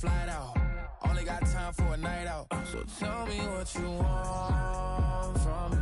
flight out. Only got time for a night out. So tell me what you want from me.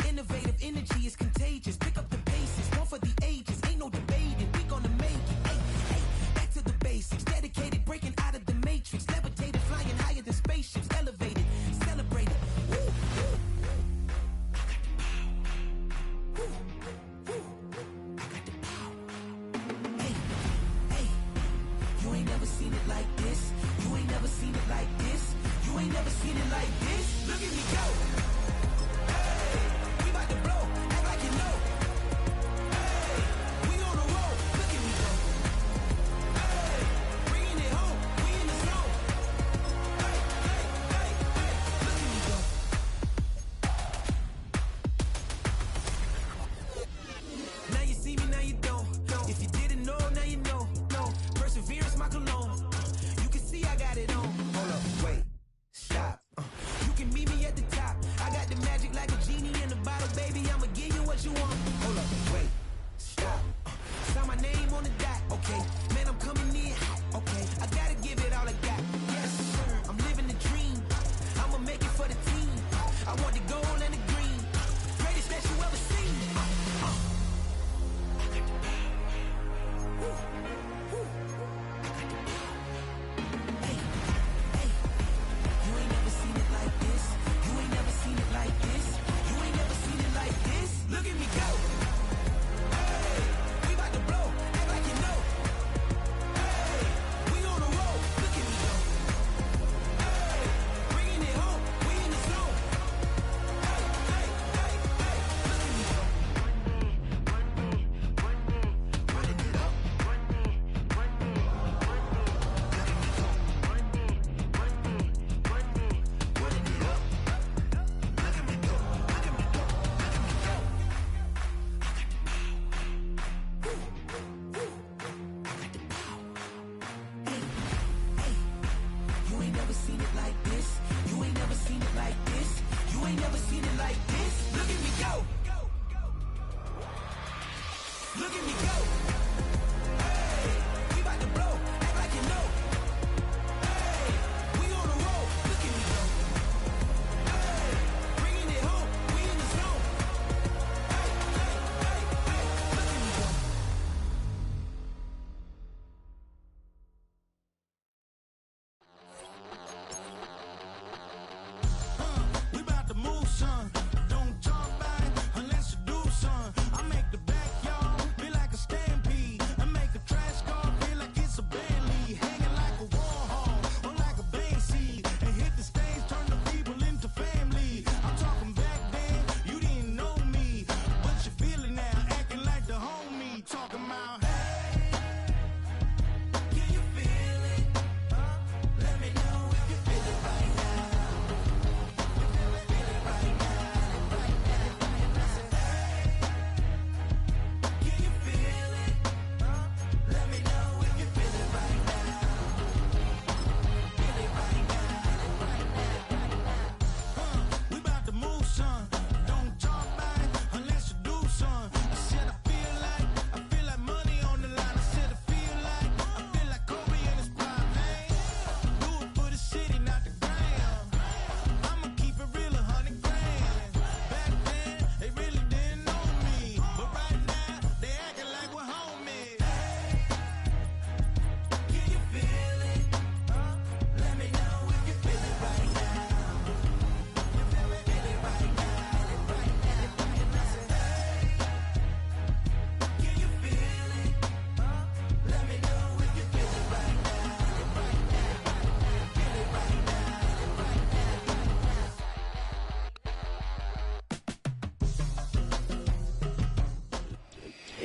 Innovative energy is contagious. Pick up the paces, one for the ages. Ain't no debating, we gonna make it. Hey, hey, back to the basics. Dedicated, breaking out of the matrix. Levitated, flying higher than spaceships. Elevated, celebrated. Woo, woo. I got the power. Woo, woo. I got the power. Hey, hey, you ain't never seen it like this. You ain't never seen it like this. You ain't never seen it like this. Look at me go.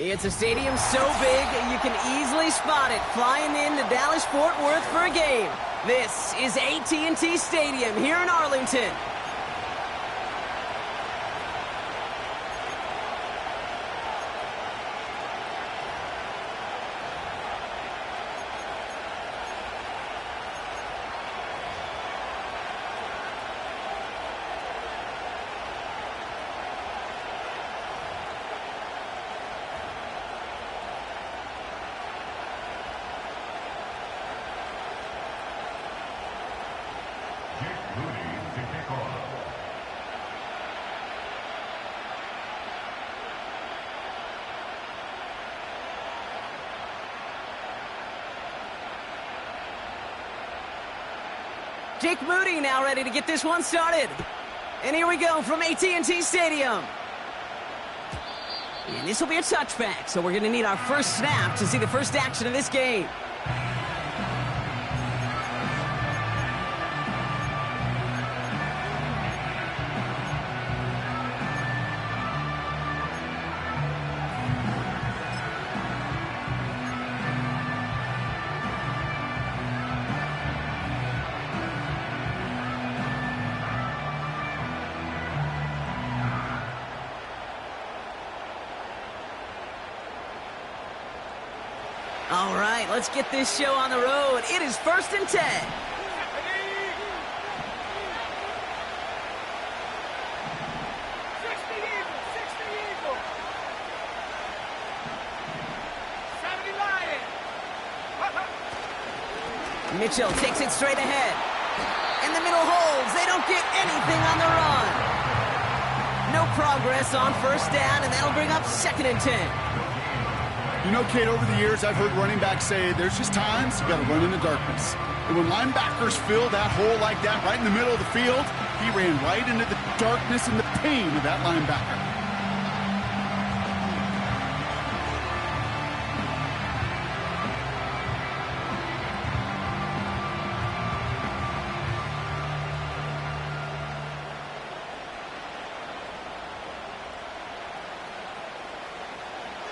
It's a stadium so big, you can easily spot it flying into Dallas-Fort Worth for a game. This is AT&T Stadium here in Arlington. Jake Moody now ready to get this one started. And here we go from AT&T Stadium. And this will be a touchback, so we're going to need our first snap to see the first action of this game. All right, let's get this show on the road. It is 1st and 10. Mitchell takes it straight ahead. In the middle holds. They don't get anything on the run. No progress on 1st down, and that'll bring up 2nd and 10. You know, Kate, over the years, I've heard running backs say there's just times you got to run in the darkness. And when linebackers fill that hole like that right in the middle of the field, he ran right into the darkness and the pain of that linebacker.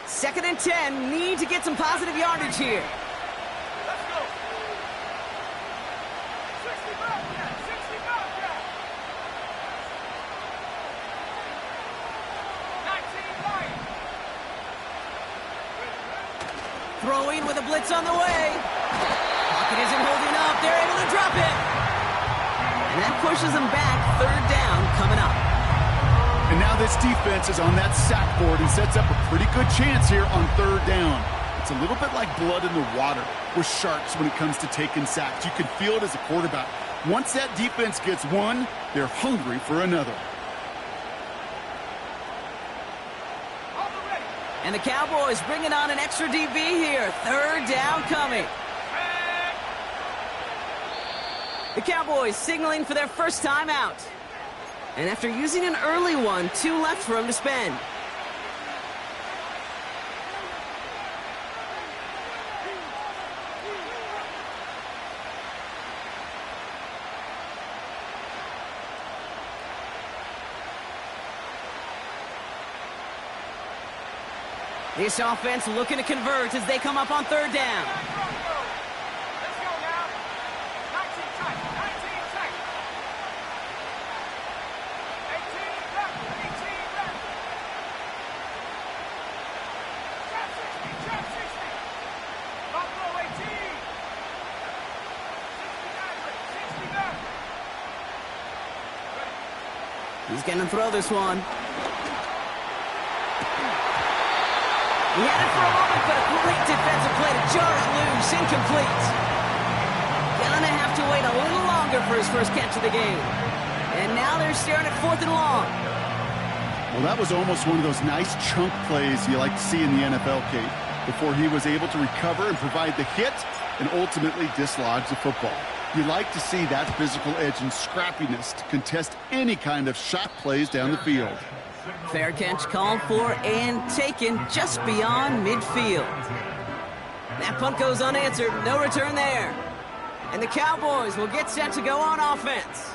Second and 10, need to get some positive yardage here. Let's go. 65, yeah, 65, yeah. 19 right. Throwing with a blitz on the way. Pocket isn't holding up. They're able to drop it. And that pushes them back. 3rd down coming up. And now this defense is on that sack board and sets up a pretty good chance here on 3rd down. It's a little bit like blood in the water with sharks when it comes to taking sacks. You can feel it as a quarterback. Once that defense gets one, they're hungry for another. And the Cowboys bringing on an extra DB here. 3rd down coming. The Cowboys signaling for their first time out. And after using an early one, 2 left for him to spend. This offense looking to convert as they come up on 3rd down. Let's go now. 19 tight, 19 tight. 18 left, 18 left. Trap 60, 60. Buffalo 18. 69, 69. He's going to throw this one. He had it for a moment, but a great defensive play to jar it loose. Incomplete. Gonna have to wait a little longer for his first catch of the game. And now they're staring at 4th and long. Well, that was almost one of those nice chunk plays you like to see in the NFL, Kate, before he was able to recover and provide the hit and ultimately dislodge the football. You like to see that physical edge and scrappiness to contest any kind of shot plays down the field. Fair catch called for and taken just beyond midfield. That punt goes unanswered. No return there. And the Cowboys will get set to go on offense.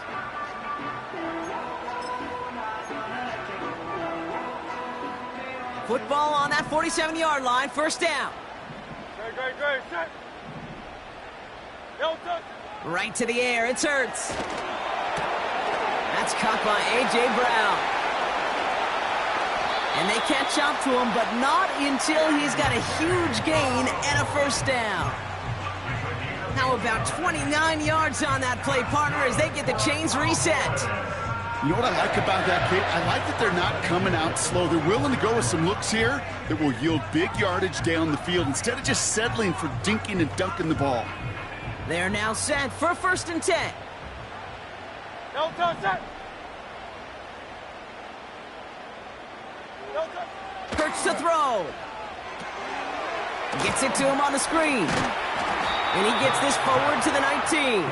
Football on that 47-yard line, first down. Great. Set. No touch. Right to the air, it's Hurts. That's caught by A.J. Brown. And they catch up to him, but not until he's got a huge gain and a first down. Now about 29 yards on that play, partner, as they get the chains reset. You know what I like about that, Kate? I like that they're not coming out slow. They're willing to go with some looks here that will yield big yardage down the field instead of just settling for dinking and dunking the ball. They're now set for 1st and 10. No touch. Set. No touch. Hurts to throw. Gets it to him on the screen. And he gets this forward to the 19.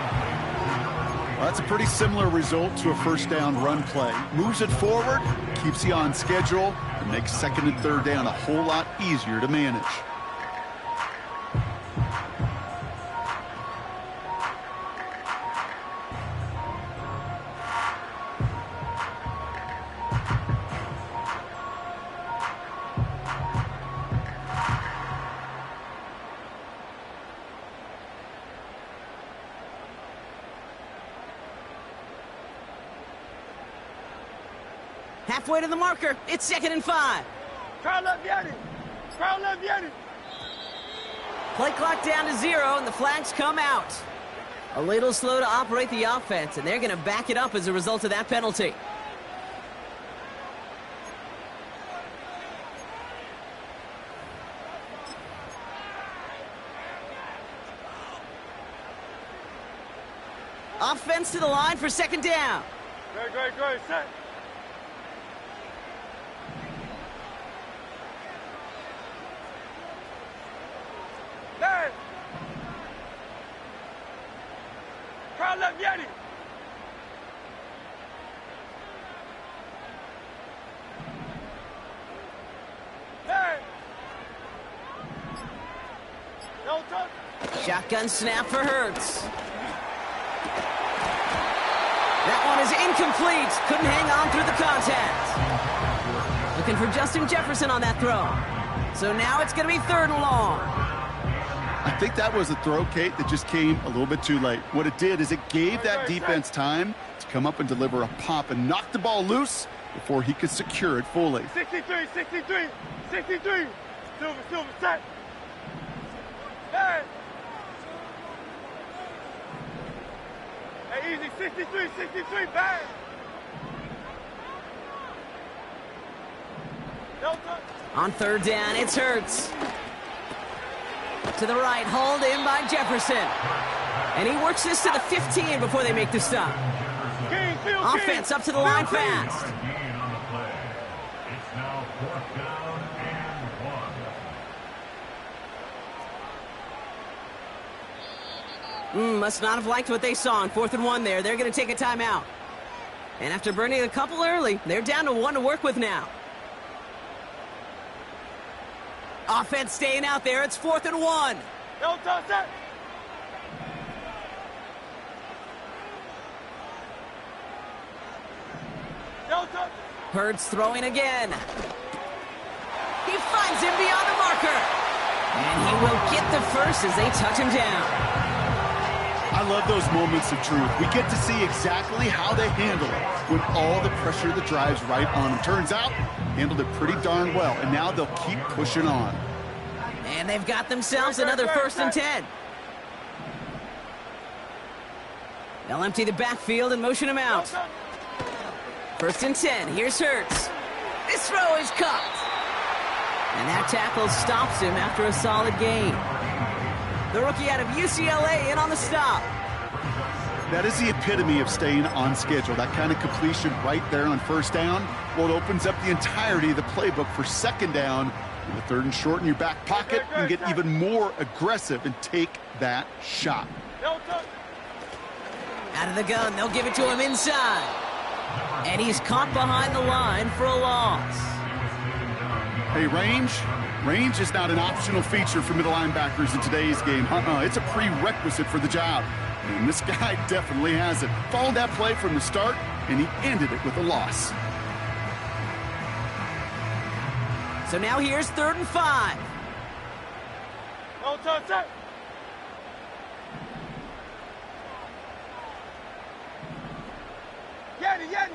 Well, that's a pretty similar result to a first down run play. Moves it forward, keeps you on schedule, and makes 2nd and 3rd down a whole lot easier to manage. Halfway to the marker. It's 2nd and 5. Crowd left Yeti. Crowd left Yeti. Play clock down to 0, and the flags come out. A little slow to operate the offense, and they're going to back it up as a result of that penalty. Offense to the line for 2nd down. Great. Set. Hey. Crowd left Yeti. Hey. No touch. Shotgun snap for Hurts. That one is incomplete. Couldn't hang on through the contact. Looking for Justin Jefferson on that throw. So now it's going to be 3rd and long. I think that was a throw, Kate, that just came a little bit too late. What it did is it gave that defense time to come up and deliver a pop and knock the ball loose before he could secure it fully. 63. Silver, set. Hey. Hey, easy. 63, bang. No touch. On 3rd down, it's Hurts. To the right, hauled in by Jefferson. And he works this to the 15 before they make the stop. King, Field Offense King. up to the line Field King. fast. It's now 4th down and 1. Must not have liked what they saw on 4th and 1 there. They're going to take a timeout. And after burning a couple early, they're down to 1 to work with now. Offense staying out there. It's 4th and 1. No touch. Set. No touch. Hurts throwing again. He finds him beyond the marker. And he will get the first as they touch him down. I love those moments of truth. We get to see exactly how they handle it when all the pressure that drives right on them. Turns out, handled it pretty darn well, and now they'll keep pushing on. And they've got themselves another 1st and 10. They'll empty the backfield and motion him out. 1st and 10. Here's Hurts. This throw is caught. And that tackle stops him after a solid gain. The rookie out of UCLA in on the stop. That is the epitome of staying on schedule. That kind of completion right there on 1st down. Well, it opens up the entirety of the playbook for 2nd down. With 3rd and short in your back pocket, you can get even more aggressive and take that shot. Out of the gun, they'll give it to him inside. And he's caught behind the line for a loss. Hey, range is not an optional feature for middle linebackers in today's game. It's a prerequisite for the job. And this guy definitely has it. Followed that play from the start, and he ended it with a loss. So now here's 3rd and 5. No touch it. Yeti.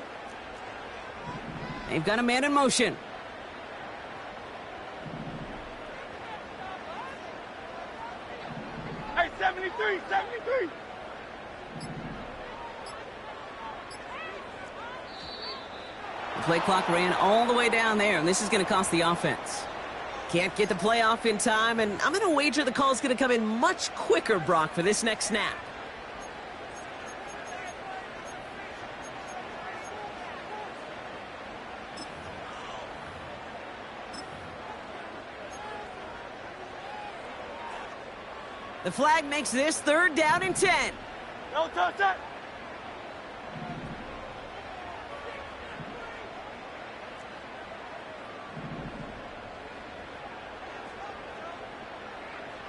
They've got a man in motion. Hey, 73. The play clock ran all the way down there, and this is going to cost the offense. Can't get the play off in time, and I'm going to wager the call is going to come in much quicker, Brock, for this next snap. The flag makes this 3rd down and 10. No touch it.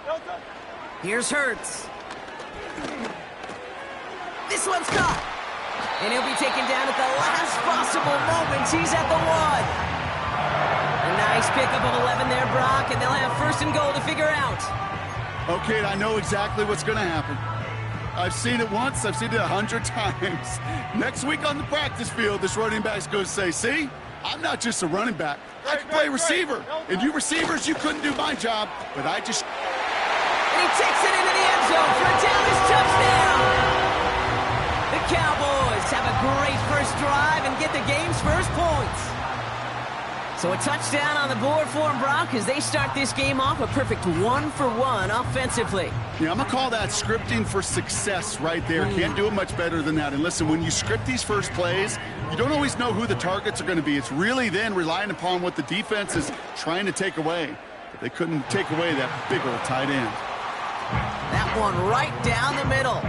No touch. Here's Hurts. This one's caught. And he'll be taken down at the last possible moment. He's at the 1. A nice pickup of 11 there, Brock, and they'll have 1st and goal to figure out. Okay, I know exactly what's going to happen. I've seen it once. I've seen it 100 times. Next week on the practice field, this running back's going to say, see, I'm not just a running back. I can play receiver. And you receivers, you couldn't do my job, but I just... And he takes it into the end zone for a Dallas touchdown. The Cowboys have a great first drive and get the game's first points. So a touchdown on the board for them, Brock, as they start this game off a perfect 1-for-1 offensively. Yeah, I'm going to call that scripting for success right there. Can't do it much better than that. And listen, when you script these first plays, you don't always know who the targets are going to be. It's really then relying upon what the defense is trying to take away. But they couldn't take away that big old tight end. That one right down the middle.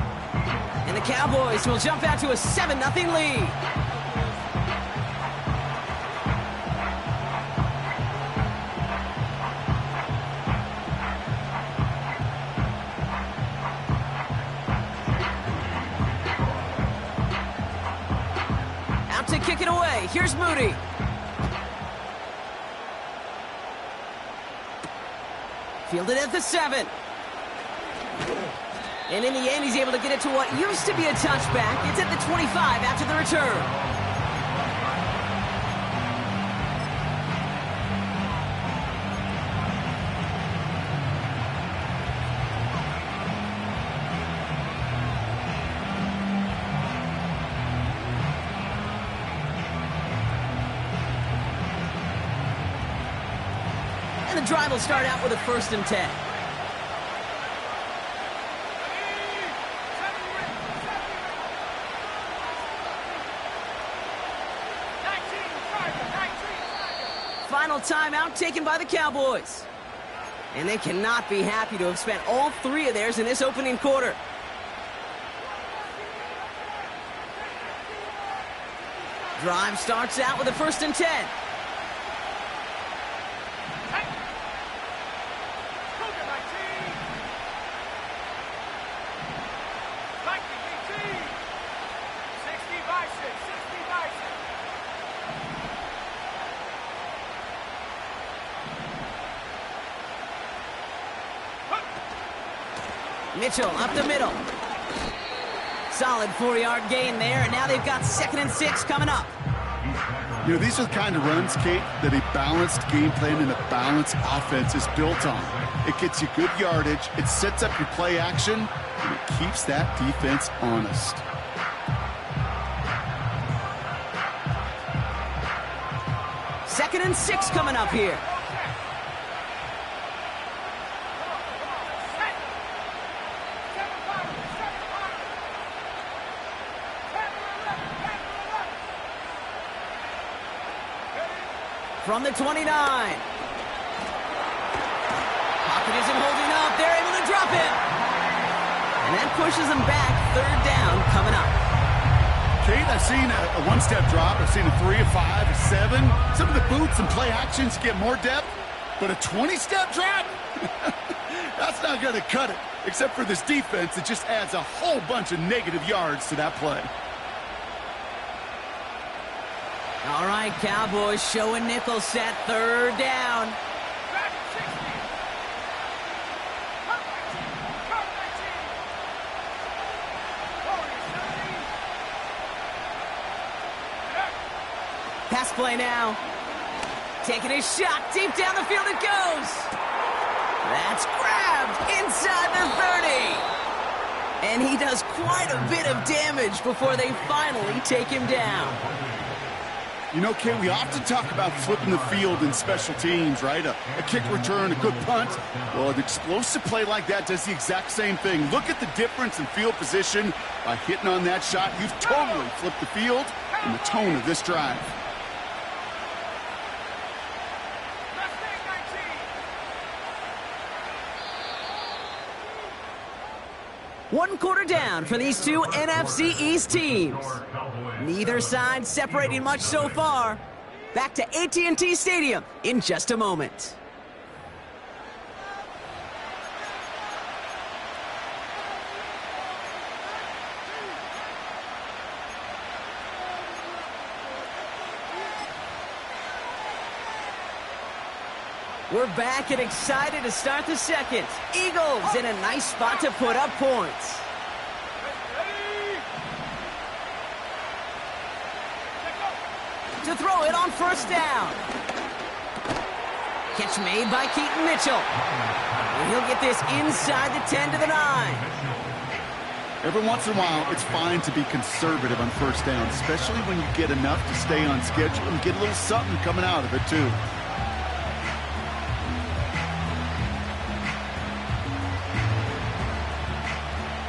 And the Cowboys will jump out to a 7-0 lead. To kick it away. Here's Moody. Fielded at the 7. And in the end, he's able to get it to what used to be a touchback. It's at the 25 after the return. The drive will start out with a 1st and 10. Final timeout taken by the Cowboys. And they cannot be happy to have spent all 3 of theirs in this opening quarter. Drive starts out with a 1st and 10. Mitchell up the middle. Solid 4-yard gain there, and now they've got 2nd and 6 coming up. You know, these are the kind of runs, Kate, that a balanced game plan and a balanced offense is built on. It gets you good yardage, it sets up your play action, and it keeps that defense honest. Second and 6 coming up here. From the 29. Pocket isn't holding up. They're able to drop it. And that pushes them back. 3rd down coming up. Kate, I've seen a 1-step drop. I've seen a 3, a 5, a 7. Some of the boots and play actions get more depth. But a 20-step drop? That's not going to cut it. Except for this defense, it just adds a whole bunch of negative yards to that play. All right, Cowboys showing nickel set, third down. Pass play now. Taking a shot deep down the field it goes. That's grabbed inside the 30. And he does quite a bit of damage before they finally take him down. You know, Ken, we often talk about flipping the field in special teams, right? A kick return, a good punt. Well, an explosive play like that does the exact same thing. Look at the difference in field position. By hitting on that shot, you've totally flipped the field and the tone of this drive. One quarter down for these two NFC East teams. Neither side separating much so far. Back to AT&T Stadium in just a moment. We're back and excited to start the second. Eagles in a nice spot to put up points. To throw it on first down. Catch made by Keaton Mitchell. And he'll get this inside the 10 to the 9. Every once in a while, it's fine to be conservative on first down, especially when you get enough to stay on schedule and get a little something coming out of it, too.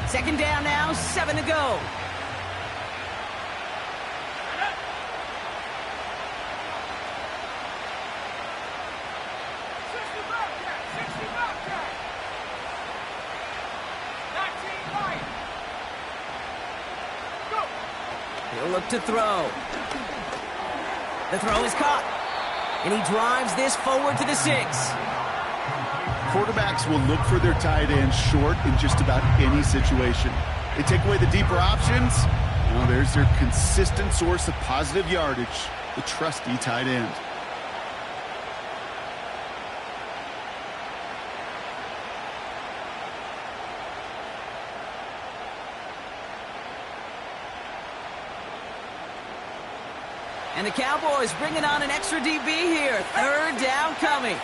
Second down now, 7 to go. He'll look to throw. The throw is caught. And he drives this forward to the 6. Quarterbacks will look for their tight end short in just about any situation. They take away the deeper options. Well, there's their consistent source of positive yardage, the trusty tight end. And the Cowboys bringing on an extra DB here. Third down coming.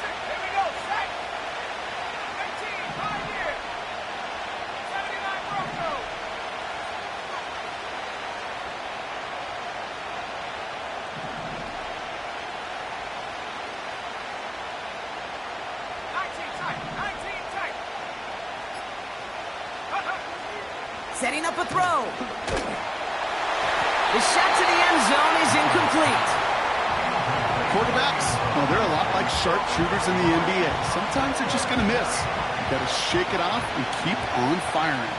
Setting up a throw. The shot to the end zone is incomplete. Quarterbacks, well, they're a lot like sharpshooters in the NBA. Sometimes they're just going to miss. You got to shake it off and keep on firing.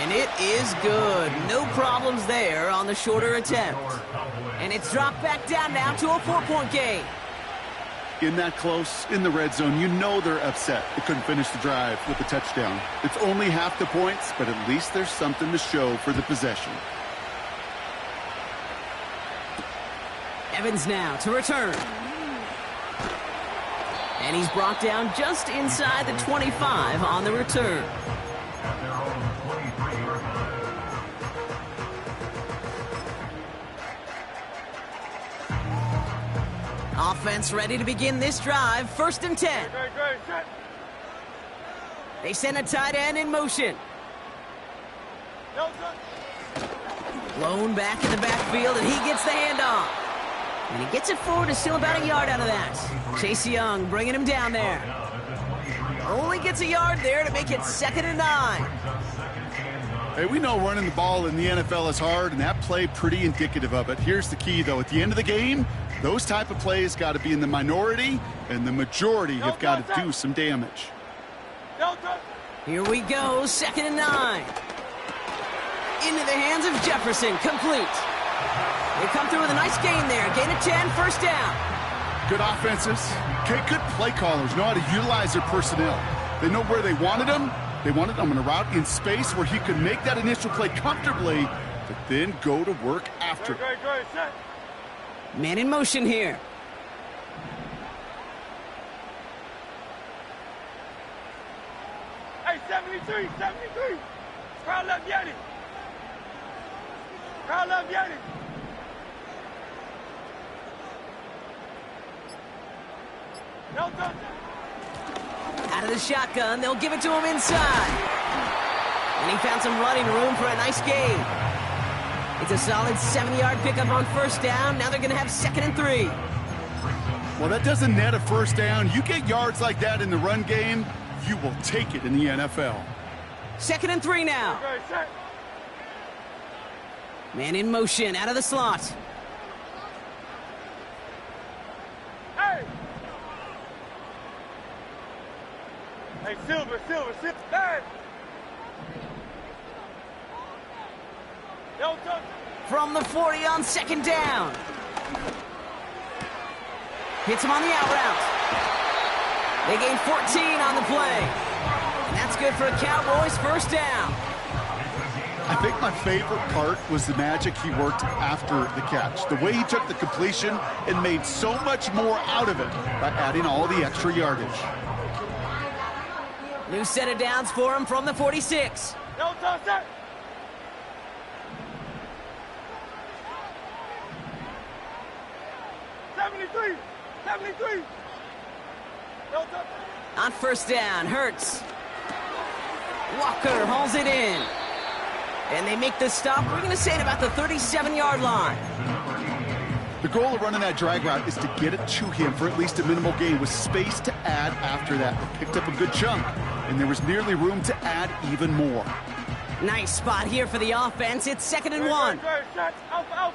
And it is good. No problems there on the shorter attempt. And it's dropped back down now to a 4-point game. In that close, in the red zone, you know they're upset. They couldn't finish the drive with a touchdown. It's only half the points, but at least there's something to show for the possession. Evans now to return. And he's brought down just inside the 25 on the return. Offense ready to begin this drive. First and 10. They send a tight end in motion. Blown back in the backfield, and he gets the handoff. And he gets it forward to still about a yard out of that. Chase Young bringing him down there. Only gets a yard there to make it 2nd and 9. Hey, we know running the ball in the NFL is hard, and that play pretty indicative of it. Here's the key, though. At the end of the game, those type of plays got to be in the minority, and the majority have got to do some damage. Here we go, 2nd and 9. Into the hands of Jefferson, complete. They come through with a nice gain there. Gain of 10, first down. Good offenses. Okay, good play callers know how to utilize their personnel. They know where they wanted them, They wanted him on a route in space where he could make that initial play comfortably, but then go to work after. Great, set. Man in motion here. Hey, 73. Crowd left Yeti. Delta. Out of the shotgun, they'll give it to him inside. And he found some running room for a nice gain. It's a solid 70-yard pickup on first down. Now they're going to have 2nd and 3. Well, that doesn't net a first down. You get yards like that in the run game, you will take it in the NFL. 2nd and 3 now. Great, set. Man in motion, out of the slot. Hey, Silver. Hey. Delta. From the 40 on 2nd down. Hits him on the out route. They gain 14 on the play. And that's good for a Cowboys first down. I think my favorite part was the magic he worked after the catch. The way he took the completion and made so much more out of it by adding all the extra yardage. New set of downs for him from the 46. Delta, set. Delta. On first down, Hurts. Walker hauls it in. And they make the stop. We're going to say it about the 37-yard line. The goal of running that drag route is to get it to him for at least a minimal gain with space to add after that. They picked up a good chunk, and there was nearly room to add even more. Nice spot here for the offense. It's 2nd and 1. Great, set. Alpha.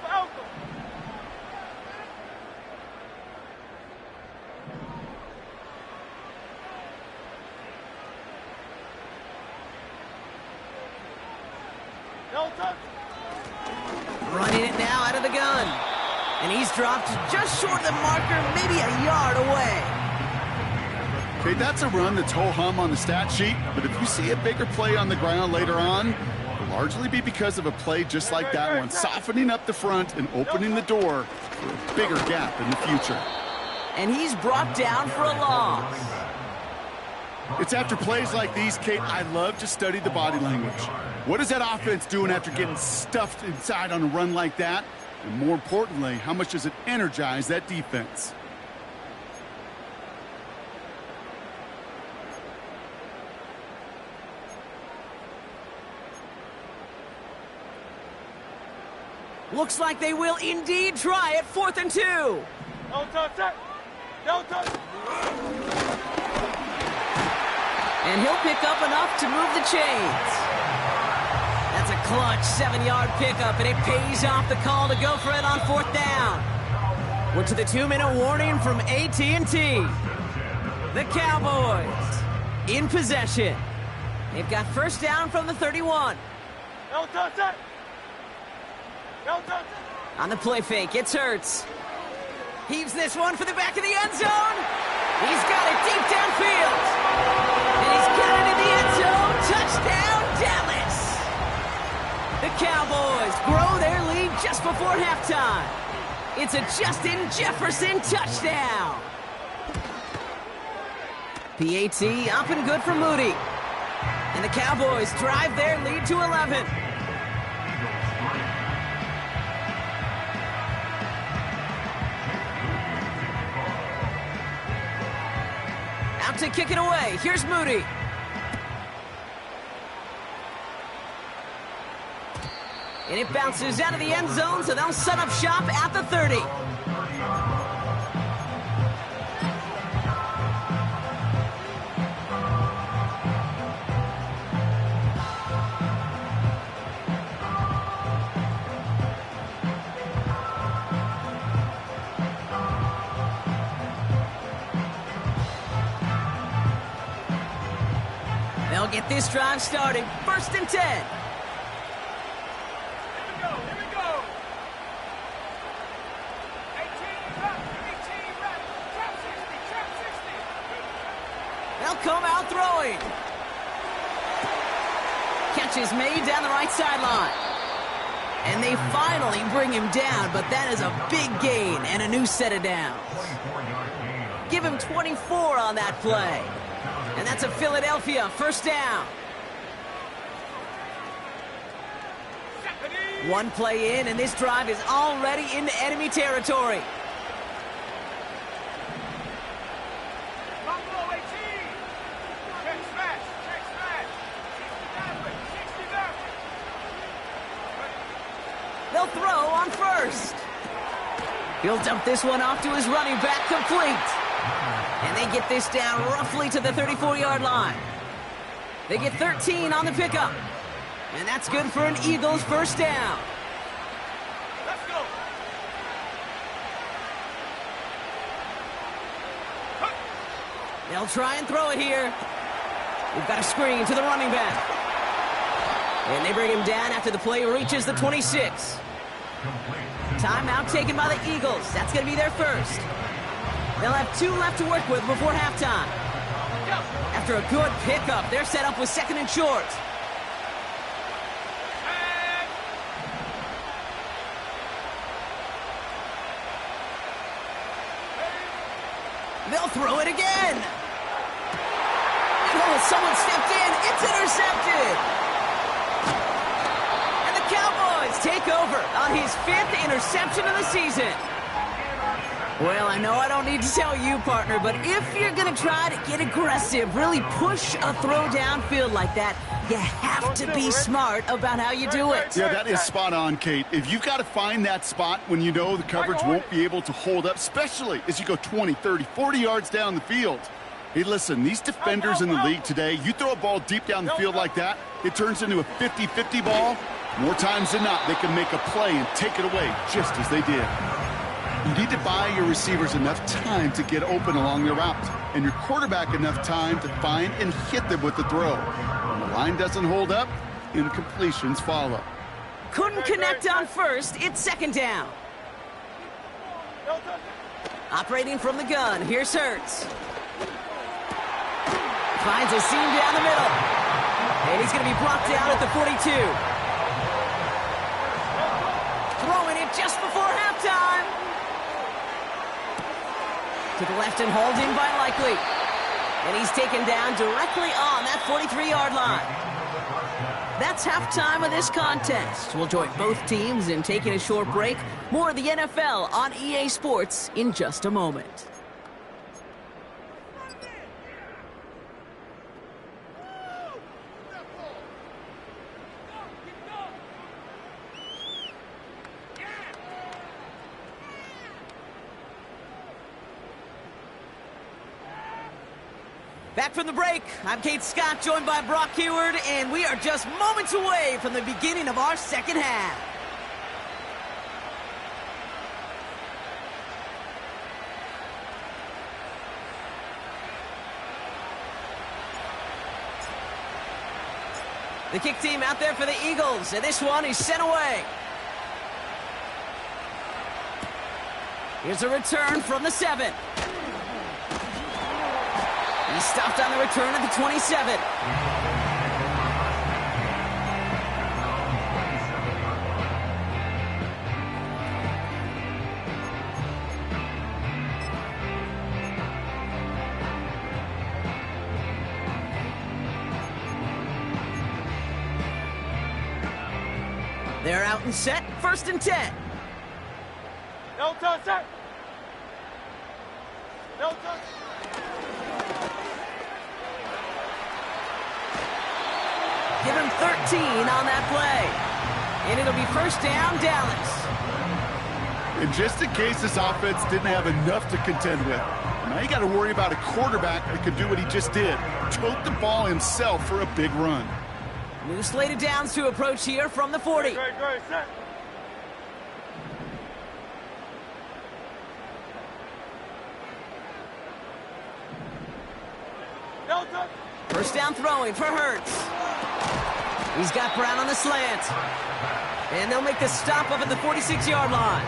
Delta. Running it now out of the gun. And he's dropped just short of the marker, maybe a yard away. Okay, that's a run that's ho-hum on the stat sheet, but if you see a bigger play on the ground later on, it'll largely be because of a play just like that one, softening up the front and opening the door for a bigger gap in the future. And he's brought down for a loss. It's after plays like these, Kate, I love to study the body language. What is that offense doing after getting stuffed inside on a run like that? And more importantly, how much does it energize that defense? Looks like they will indeed try it. 4th and 2. Delta, set. Delta. And he'll pick up enough to move the chains. That's a clutch 7-yard pickup, and it pays off the call to go for it on 4th down. We're to the 2-minute warning from AT&T. The Cowboys in possession. They've got first down from the 31. Delta, set. Delta. On the play fake, it's Hurts. Heaves this one for the back of the end zone. He's got it deep downfield. And he's got it in the end zone. Touchdown, Dallas. The Cowboys grow their lead just before halftime. It's a Justin Jefferson touchdown. PAT up and good for Moody. And the Cowboys drive their lead to 11. Out to kick it away. Here's Moody. And it bounces out of the end zone, so they'll set up shop at the 30. They'll get this drive started. 1st and 10. Here we go. 18 right, trap 60. They'll come out throwing. catch is made down the right sideline. And they finally bring him down, but that is a big gain and a new set of downs. Give him 24 on that play. And that's a Philadelphia first down. One play in, and this drive is already into enemy territory. They'll throw on first. He'll dump this one off to his running back, complete. And they get this down roughly to the 34-yard line. They get 13 on the pickup. And that's good for an Eagles first down. Let's go. They'll try and throw it here. We've got a screen to the running back. And they bring him down after the play reaches the 26. Timeout taken by the Eagles. That's going to be their first. They'll have 2 left to work with before halftime. After a good pickup, they're set up with second and short. They'll throw it again. Oh, someone stepped in. It's intercepted. And the Cowboys take over on his 5th interception of the season. Well, I know I don't need to tell you, partner, but if you're going to try to get aggressive, really push a throw downfield like that, you have to be smart about how you do it. Yeah, that is spot on, Kate. If you've got to find that spot when you know the coverage won't be able to hold up, especially as you go 20, 30, 40 yards down the field. Hey, listen, these defenders in the league today, you throw a ball deep down the field like that, it turns into a 50-50 ball. More times than not, they can make a play and take it away just as they did. You need to buy your receivers enough time to get open along their route, and your quarterback enough time to find and hit them with the throw. When the line doesn't hold up, incompletions follow. Couldn't connect on first. It's second down. Operating from the gun, here's Hurts. Finds a seam down the middle. And he's going to be brought down at the 42. Throwing it just before halftime. To the left and hauled in by Likely. And he's taken down directly on that 43-yard line. That's halftime of this contest. We'll join both teams in taking a short break. More of the NFL on EA Sports in just a moment. Back from the break, I'm Kate Scott, joined by Brock Huard, and we are just moments away from the beginning of our second half. The kick team out there for the Eagles, and this one is sent away. Here's a return from the 7. He stopped on the return at the 27. They're out and set, 1st and 10. No touch, set. No touch. Give him 13 on that play. And it'll be first down, Dallas. And just in case this offense didn't have enough to contend with, now you got to worry about a quarterback that could do what he just did. Tote the ball himself for a big run. New slated downs to approach here from the 40. Great, set. No touch. First down throwing for Hurts. He's got Brown on the slant. And they'll make the stop up at the 46-yard line.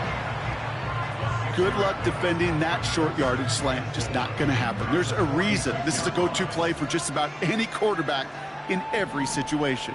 Good luck defending that short yardage slant. Just not going to happen. There's a reason this is a go-to play for just about any quarterback in every situation.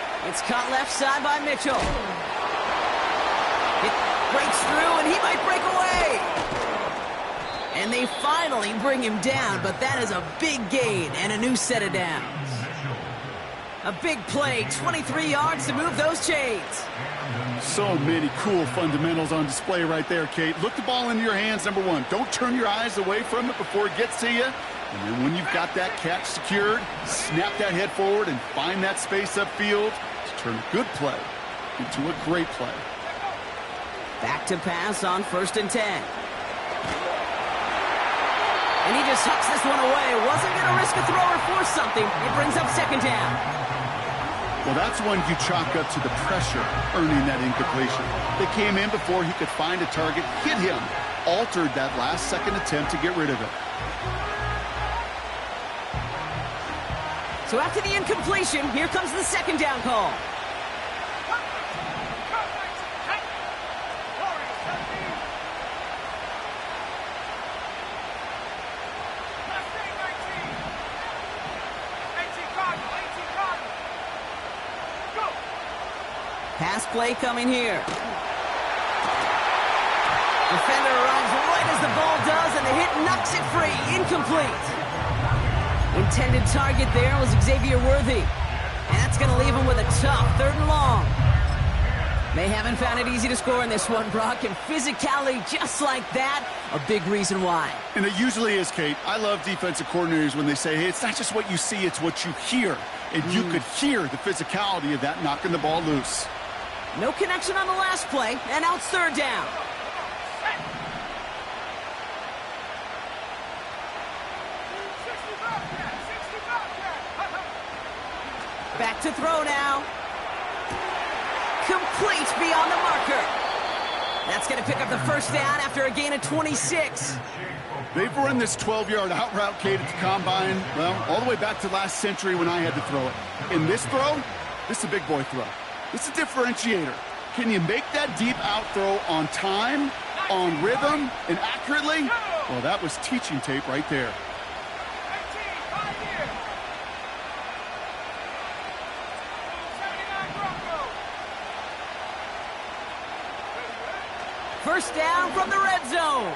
It's caught left side by Mitchell. It breaks through, and he might break away. And they finally bring him down, but that is a big gain and a new set of downs. A big play, 23 yards to move those chains. So many cool fundamentals on display right there, Kate. Look the ball into your hands, number one. Don't turn your eyes away from it before it gets to you. And then when you've got that catch secured, snap that head forward and find that space upfield to turn a good play into a great play. Back to pass on 1st and 10. And he just hucks this one away. Wasn't going to risk a throw or force something. It brings up 2nd down. Well, that's one you chalk up to the pressure earning that incompletion. They came in before he could find a target, hit him, altered that last-second attempt to get rid of it. So after the incompletion, here comes the 2nd down call. Pass play coming here. Defender arrives right as the ball does, and the hit knocks it free. Incomplete. Intended target there was Xavier Worthy. And that's going to leave him with a tough 3rd and long. They haven't found it easy to score in this one, Brock, and physicality just like that, a big reason why. And it usually is, Kate. I love defensive coordinators when they say, hey, it's not just what you see, it's what you hear. And you could hear the physicality of that knocking the ball loose. No connection on the last play, and now it's 3rd down. Back to throw now. Complete beyond the marker. That's going to pick up the 1st down after a gain of 26. They've run this 12-yard out route, Kate, at the combine, well, all the way back to last century when I had to throw it. In this throw, this is a big boy throw. This is a differentiator. Can you make that deep out throw on time, on rhythm, and accurately? Well, that was teaching tape right there. 1st down from the red zone.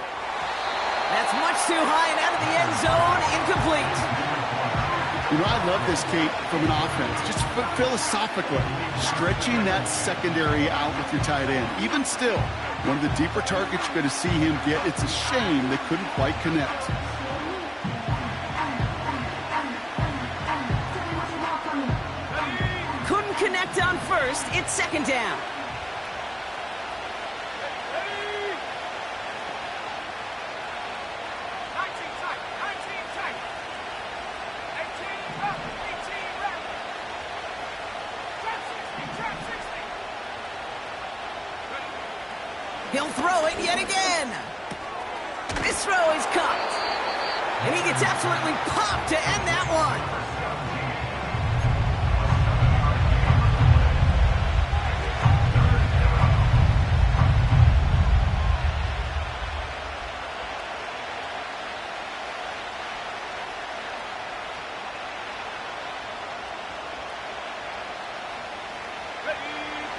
That's much too high and out of the end zone. Incomplete. You know, I love this, Kate, from an offense. Just philosophically, stretching that secondary out with your tight end. Even still, one of the deeper targets you're going to see him get. It's a shame they couldn't quite connect. Couldn't connect on 1st. It's 2nd down. He'll throw it yet again. This throw is caught. And he gets absolutely popped to end that one.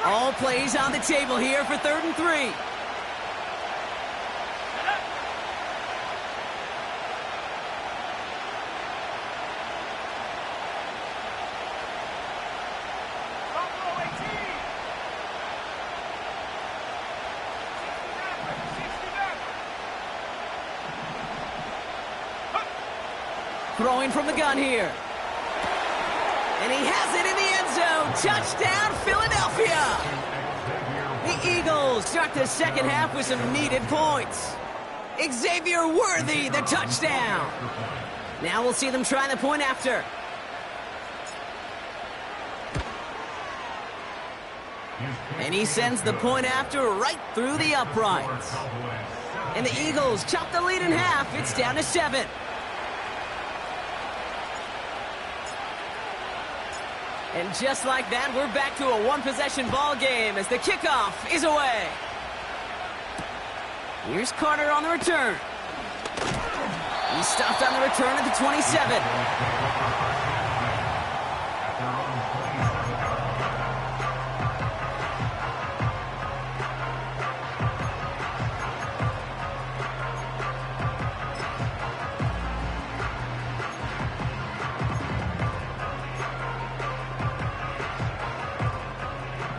All plays on the table here for 3rd and 3. Throwing from the gun here. And he has it in the end zone. Touchdown, Philadelphia. The Eagles start the 2nd half with some needed points. Xavier Worthy, the touchdown. Now we'll see them try the point after. And he sends the point after right through the uprights. And the Eagles chop the lead in half. It's down to 7. And just like that, we're back to a one-possession ball game as the kickoff is away. Here's Carter on the return. He's stopped on the return at the 27.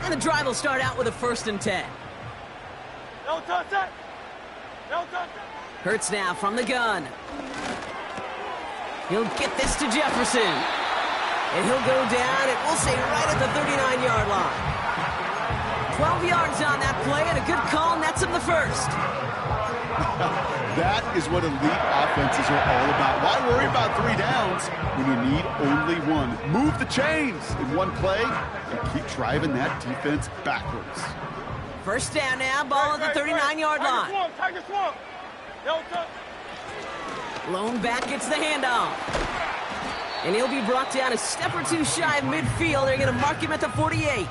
And the drive will start out with a 1st and 10. No touch that. No touch that. Hurts now from the gun. He'll get this to Jefferson. And he'll go down, and we'll say right at the 39-yard line. 12 yards on that play, and a good call nets him the first. That is what elite offenses are all about. Why worry about 3 downs when you need only one? Move the chains in one play and keep driving that defense backwards. First down now, ball at the 39-yard line. Tiger swamp. No touch. Lone back gets the handoff. And he'll be brought down a step or two shy of midfield. They're going to mark him at the 48.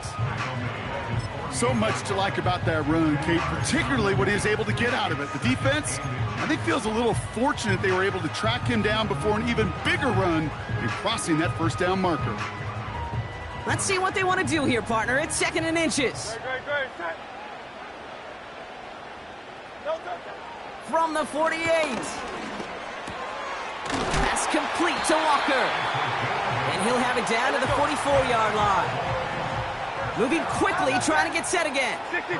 So much to like about that run, Kate, particularly what he was able to get out of it. The defense, I think, feels a little fortunate they were able to track him down before an even bigger run and crossing that first down marker. Let's see what they want to do here, partner. It's 2nd and inches. Great. Set. No touch. From the 48. Pass complete to Walker. And he'll have it down to the 44-yard line. Moving quickly, trying to get set again. 63.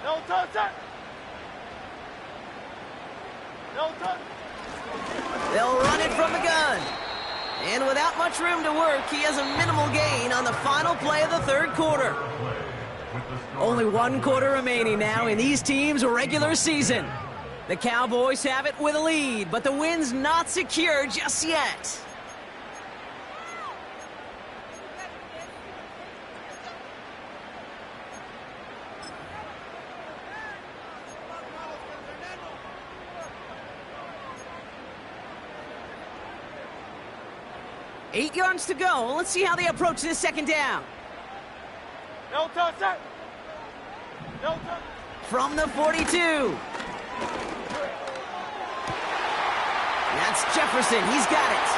No touch that. No touch. They'll run it from the gun. And without much room to work, he has a minimal gain on the final play of the 3rd quarter. Only 1 quarter remaining now in these teams' regular season. The Cowboys have it with a lead, but the win's not secure just yet. Eight yards to go. Let's see how they approach this 2nd down. No touch that. No touch. From the 42. That's Jefferson. He's got it.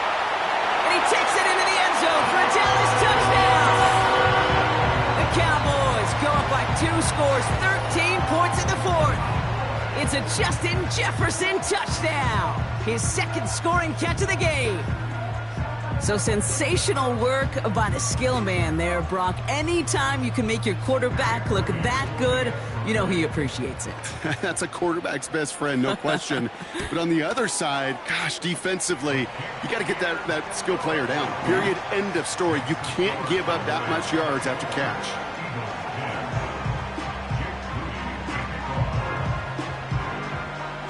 And he takes it into the end zone for a Dallas touchdown. The Cowboys go up by 2 scores, 13 points in the 4th. It's a Justin Jefferson touchdown. His 2nd scoring catch of the game. So sensational work by the skill man there, Brock. Anytime you can make your quarterback look that good, you know he appreciates it. That's a quarterback's best friend, no question. But on the other side, gosh, defensively, you got to get that skill player down. Period, end of story. You can't give up that much yards after catch.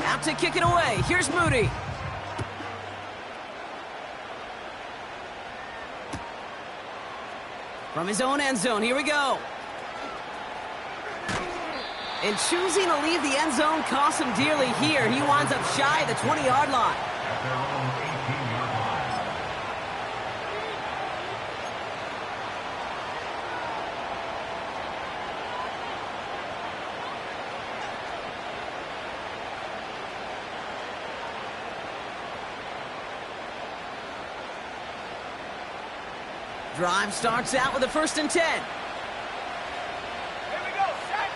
Out to kick it away. Here's Moody. From his own end zone, here we go. And choosing to leave the end zone costs him dearly here. He winds up shy of the 20-yard line. Drive starts out with a 1st and 10. Here we go. Set.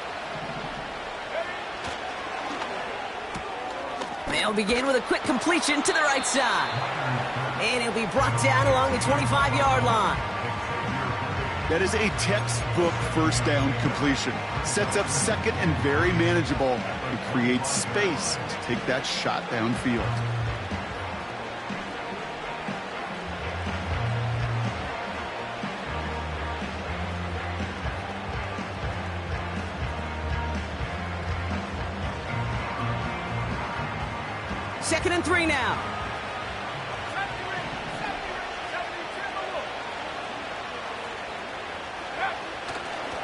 They'll begin with a quick completion to the right side. And it'll be brought down along the 25-yard line. That is a textbook 1st down completion. Sets up 2nd and very manageable and creates space to take that shot downfield. Second and 3 now.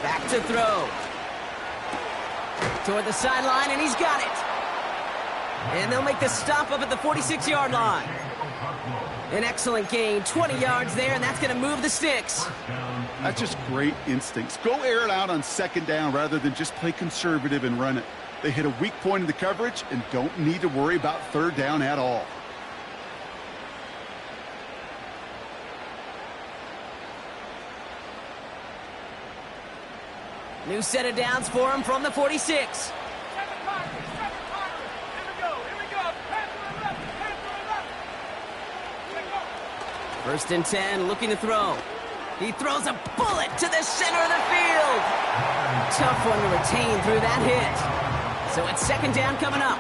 Back to throw. Toward the sideline, and he's got it. And they'll make the stop up at the 46-yard line. An excellent gain, 20 yards there, and that's going to move the sticks. That's just great instincts. Go air it out on 2nd down rather than just play conservative and run it. They hit a weak point in the coverage and don't need to worry about 3rd down at all. New set of downs for him from the 46. 7 Congress. Here we go. Hands to the left. Check go. First and 10, looking to throw. He throws a bullet to the center of the field. Tough one to retain through that hit. So it's second down coming up.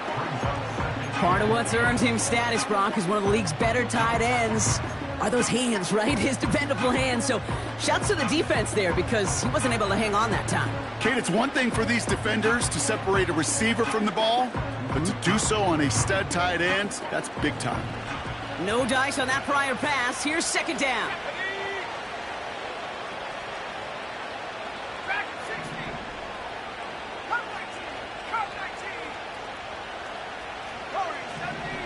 Part of what's earned him status, Brock, is one of the league's better tight ends. Are those hands, right? His dependable hands. So shouts to the defense there because he wasn't able to hang on that time. Kate, it's one thing for these defenders to separate a receiver from the ball, but to do so on a stud tight end, that's big time. No dice on that prior pass. Here's second down. Back at 60. Cut 19. Cut 19. Going 70.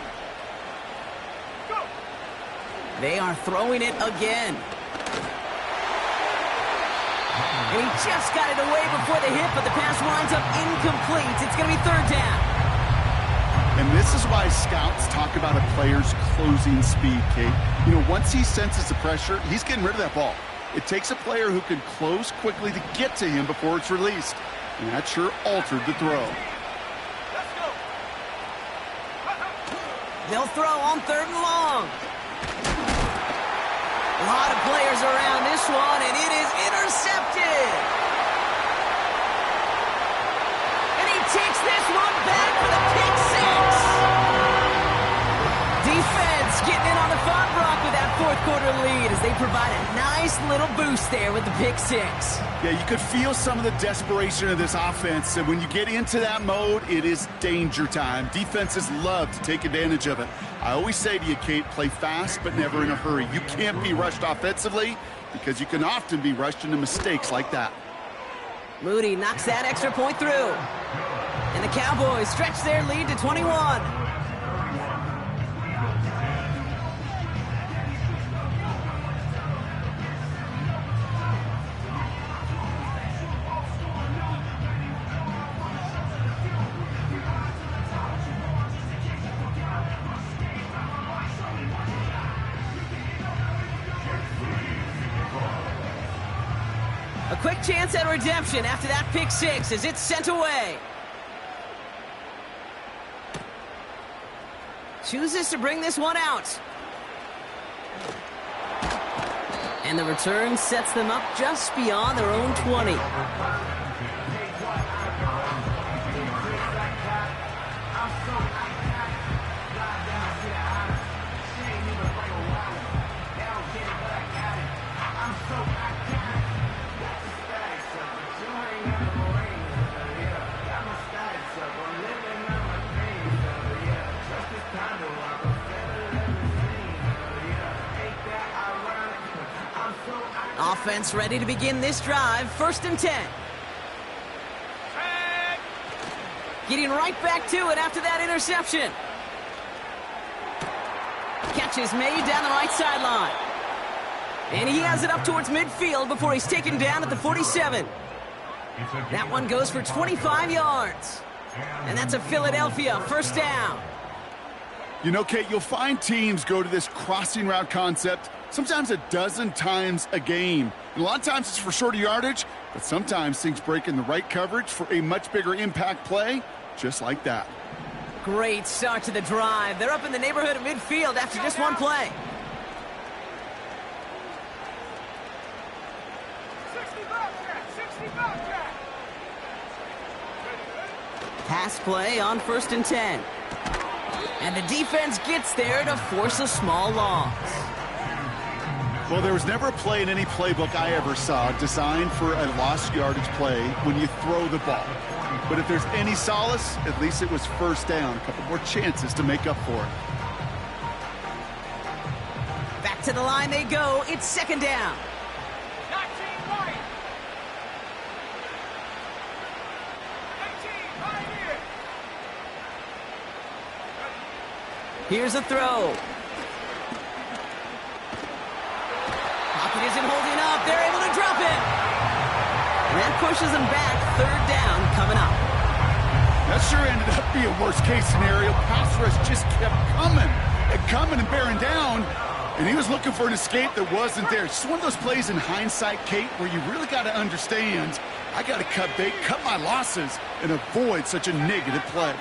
Go. They are throwing it again. And he just got it away before the hit, but the pass winds up incomplete. It's going to be third down. And this is why scouts talk about a player's closing speed, Kate. You know, once he senses the pressure, he's getting rid of that ball. It takes a player who can close quickly to get to him before it's released. And that sure altered the throw. Let's go. They'll throw on third and long. A lot of players around this one, and it is intercepted. And he takes this one back for the pick six. Defense getting in on the fun, Brock, with that fourth quarter lead as they provide a nice little boost there with the pick six. Yeah, you could feel some of the desperation of this offense, and when you get into that mode, it is danger time. Defenses love to take advantage of it. I always say to you, Kate, play fast but never in a hurry. You can't be rushed offensively because you can often be rushed into mistakes like that. Moody knocks that extra point through. And the Cowboys stretch their lead to 21. A quick chance at redemption after that pick six as it's sent away. Chooses to bring this one out. And the return sets them up just beyond their own 20. Offense ready to begin this drive. First and 10. Getting right back to it after that interception. Catch is made down the right sideline. And he has it up towards midfield before he's taken down at the 47. That one goes for 25 yards. And that's a Philadelphia first down. You know, Kate, you'll find teams go to this crossing route concept sometimes a dozen times a game. And a lot of times it's for shorter yardage, but sometimes things break in the right coverage for a much bigger impact play, just like that. Great start to the drive. They're up in the neighborhood of midfield after just one play. 65 Jack. Pass play on first and 10. And the defense gets there to force a small loss. Well, there was never a play in any playbook I ever saw designed for a lost yardage play when you throw the ball. But if there's any solace, at least it was first down. A couple more chances to make up for it. Back to the line they go. It's second down. 19 right. 18 right here. Here's a throw. Pocket isn't holding up. They're able to drop it. And that pushes them back. Third down coming up. That sure ended up being a worst-case scenario. Pass rush just kept coming and bearing down, and he was looking for an escape that wasn't there. It's one of those plays in hindsight, Kate, where you really got to understand, I got to cut bait, cut my losses, and avoid such a negative play.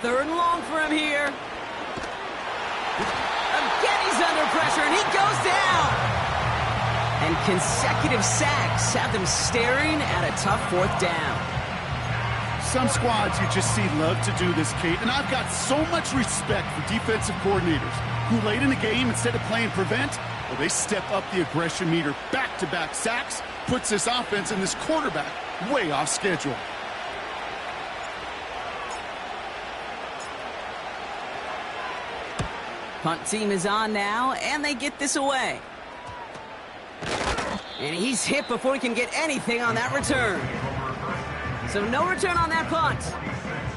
Third and long for him here. Again, he's under pressure, and he goes down. And consecutive sacks have them staring at a tough fourth down. Some squads you just see love to do this, Kate, and I've got so much respect for defensive coordinators who late in the game, instead of playing prevent, well, they step up the aggression meter. Back-to-back sacks puts this offense and this quarterback way off schedule. Punt team is on now, and they get this away. And he's hit before he can get anything on that return. So no return on that punt.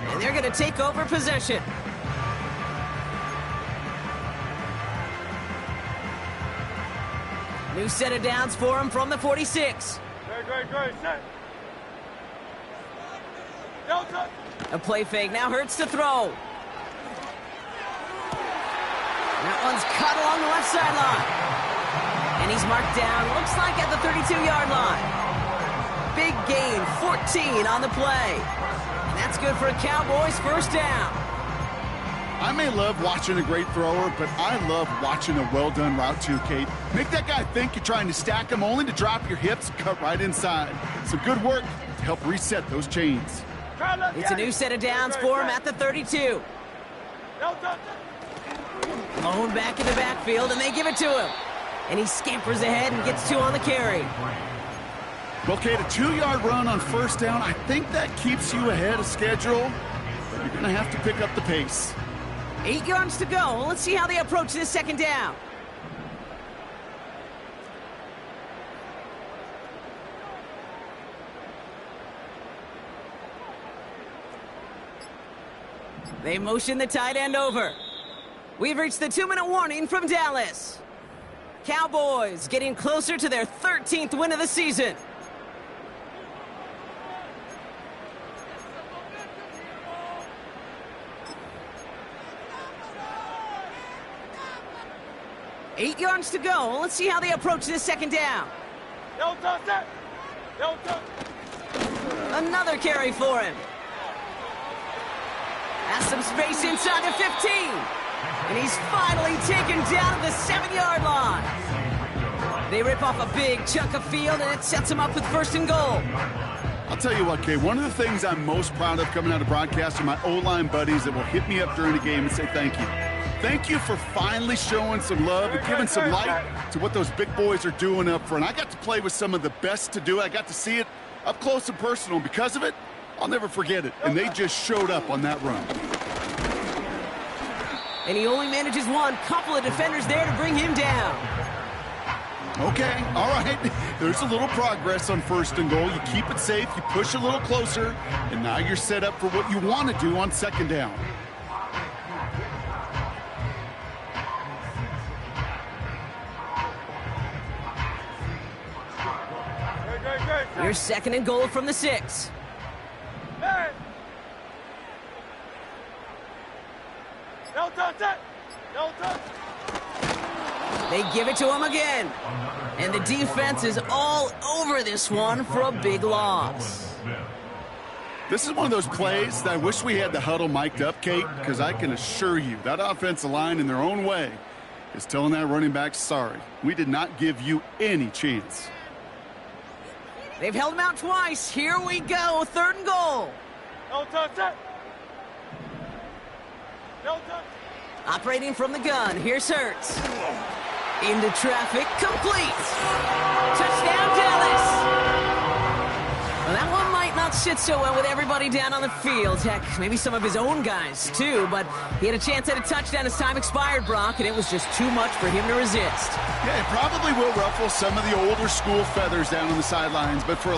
And they're going to take over possession. New set of downs for him from the 46. Great. Set. Delta. A play fake. Now Hurts to throw. That one's cut along the left sideline. And he's marked down, looks like at the 32-yard line. Big gain, 14 on the play. And that's good for a Cowboys first down. I may love watching a great thrower, but I love watching a well-done route too, Kate. Make that guy think you're trying to stack him, only to drop your hips and cut right inside. Some good work to help reset those chains. It's a new set of downs for him at the 32. Delta. Blown back in the backfield, and they give it to him. And he scampers ahead and gets 2 on the carry. Well, Kate, a 2-yard run on first down, I think that keeps you ahead of schedule, but you're going to have to pick up the pace. 8 yards to go. Let's see how they approach this second down. They motion the tight end over. We've reached the 2-minute warning from Dallas. Cowboys getting closer to their 13th win of the season. Eight yards to go. Let's see how they approach this second down. Delta. Set. Delta. Another carry for him. Has some space inside the 15. And he's finally taken down at the 7-yard line. They rip off a big chunk of field, and it sets him up with first and goal. I'll tell you what, Kay, one of the things I'm most proud of coming out of broadcast are my O-line buddies that will hit me up during the game and say thank you. Thank you for finally showing some love and giving some light to what those big boys are doing up front. I got to play with some of the best to do it. I got to see it up close and personal. And because of it, I'll never forget it. And they just showed up on that run. And he only manages one. Couple of defenders there to bring him down. Okay, all right. There's a little progress on first and goal. You keep it safe, you push a little closer, and now you're set up for what you want to do on second down. Here's second and goal from the 6. Hey. Delta. Set. Delta. They give it to him again. And the defense is all over this one for a big loss. This is one of those plays that I wish we had the huddle mic'd up, Kate, because I can assure you that offensive line in their own way is telling that running back, sorry, we did not give you any chance. They've held him out twice. Here we go. Third and goal. Delta. Set. Delta. Operating from the gun. Here's Hurts. Into traffic. Complete. Touchdown, Dallas. Well, that one might not sit so well with everybody down on the field. Heck, maybe some of his own guys, too. But he had a chance at a touchdown as time expired, Brock, and it was just too much for him to resist. Yeah, it probably will ruffle some of the older school feathers down on the sidelines, but for a lot